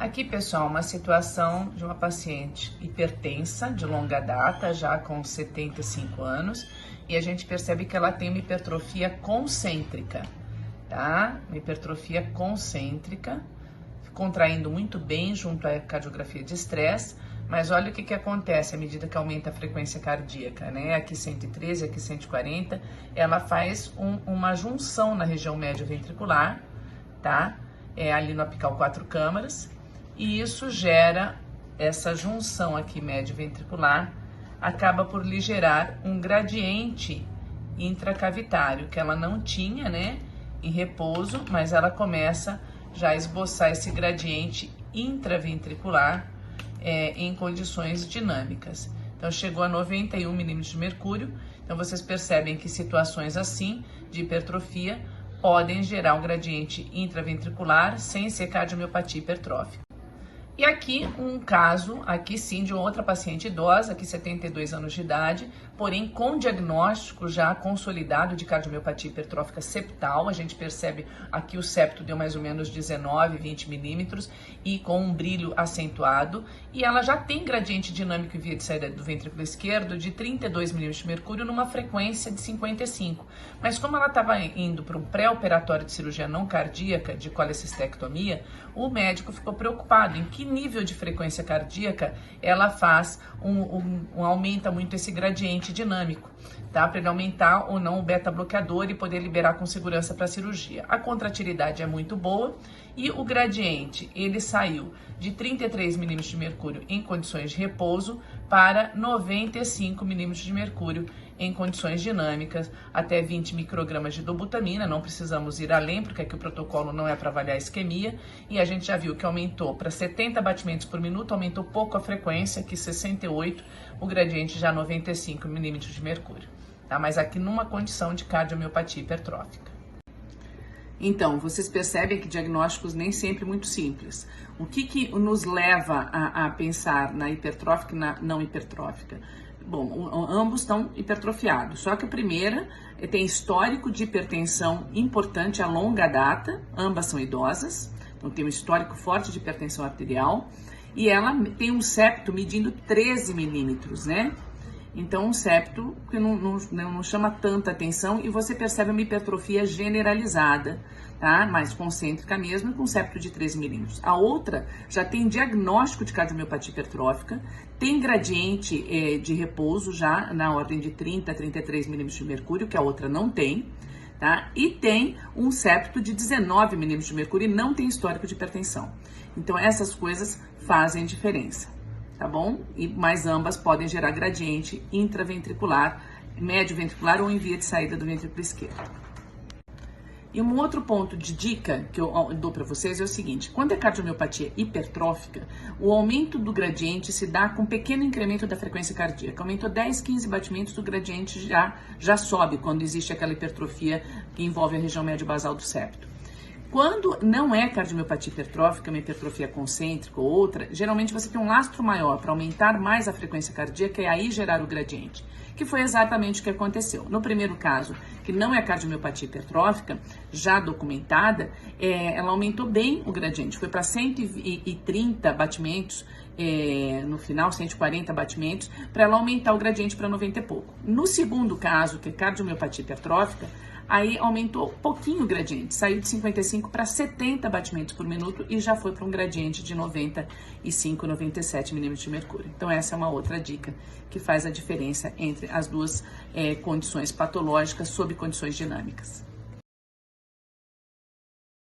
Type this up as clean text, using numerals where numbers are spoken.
Aqui, pessoal, uma situação de uma paciente hipertensa de longa data, já com 75 anos, e a gente percebe que ela tem uma hipertrofia concêntrica, tá? Uma hipertrofia concêntrica, contraindo muito bem junto à cardiografia de estresse, mas olha o que acontece à medida que aumenta a frequência cardíaca, né? Aqui 113, aqui 140, ela faz uma junção na região médio ventricular, tá? Ali no apical 4 câmaras, e isso gera, essa junção aqui médio ventricular, acaba por lhe gerar um gradiente intracavitário, que ela não tinha, né, em repouso, mas ela começa já a esboçar esse gradiente intraventricular em condições dinâmicas. Então, chegou a 91 milímetros de mercúrio. Então, vocês percebem que situações assim, de hipertrofia, podem gerar um gradiente intraventricular sem ser cardiomiopatia hipertrófica. E aqui um caso, aqui sim, de outra paciente idosa, aqui 72 anos de idade, porém com diagnóstico já consolidado de cardiomiopatia hipertrófica septal. A gente percebe aqui o septo deu mais ou menos 19, 20 milímetros e com um brilho acentuado. E ela já tem gradiente dinâmico em via de saída do ventrículo esquerdo de 32 milímetros de mercúrio numa frequência de 55. Mas como ela estava indo para um pré-operatório de cirurgia não cardíaca, de colecistectomia, o médico ficou preocupado em que nível de frequência cardíaca ela faz aumenta muito esse gradiente dinâmico, tá? Para ele aumentar ou não o beta-bloqueador e poder liberar com segurança para a cirurgia. A contratilidade é muito boa e o gradiente, ele saiu de 33 milímetros de mercúrio em condições de repouso para 95 milímetros de mercúrio em condições dinâmicas, até 20 microgramas de dobutamina. Não precisamos ir além, porque aqui o protocolo não é para avaliar a isquemia, e a gente já viu que aumentou para 70 batimentos por minuto, aumentou pouco a frequência, aqui 68, o gradiente já 95 milímetros de mercúrio, tá? Mas aqui numa condição de cardiomiopatia hipertrófica. Então, vocês percebem que diagnósticos nem sempre muito simples. O que nos leva a pensar na hipertrófica e na não hipertrófica? Bom, ambos estão hipertrofiados, só que a primeira tem histórico de hipertensão importante a longa data, ambas são idosas, então tem um histórico forte de hipertensão arterial, e ela tem um septo medindo 13 milímetros, né? Então, um septo que não chama tanta atenção, e você percebe uma hipertrofia generalizada, tá? Mais concêntrica mesmo, com septo de 13 milímetros. A outra já tem diagnóstico de cardiomiopatia hipertrófica, tem gradiente de repouso já na ordem de 30 a 33 milímetros de mercúrio, que a outra não tem, tá? E tem um septo de 19 milímetros de mercúrio e não tem histórico de hipertensão. Então, essas coisas fazem diferença. Tá bom? Mas ambas podem gerar gradiente intraventricular, médio ventricular ou em via de saída do ventrículo esquerdo. E um outro ponto de dica que eu dou para vocês é o seguinte: quando é cardiomiopatia hipertrófica, o aumento do gradiente se dá com um pequeno incremento da frequência cardíaca. Aumentou 10, 15 batimentos, o gradiente já sobe quando existe aquela hipertrofia que envolve a região médio basal do septo. Quando não é cardiomiopatia hipertrófica, uma hipertrofia concêntrica ou outra, geralmente você tem um lastro maior para aumentar mais a frequência cardíaca e aí gerar o gradiente, que foi exatamente o que aconteceu. No primeiro caso, que não é cardiomiopatia hipertrófica, já documentada, ela aumentou bem o gradiente, foi para 130 batimentos, no final 140 batimentos, para ela aumentar o gradiente para 90 e pouco. No segundo caso, que é cardiomiopatia hipertrófica, aí aumentou pouquinho o gradiente, saiu de 55 para 70 batimentos por minuto e já foi para um gradiente de 95, 97 milímetros de mercúrio. Então essa é uma outra dica que faz a diferença entre as duas condições patológicas sob condições dinâmicas.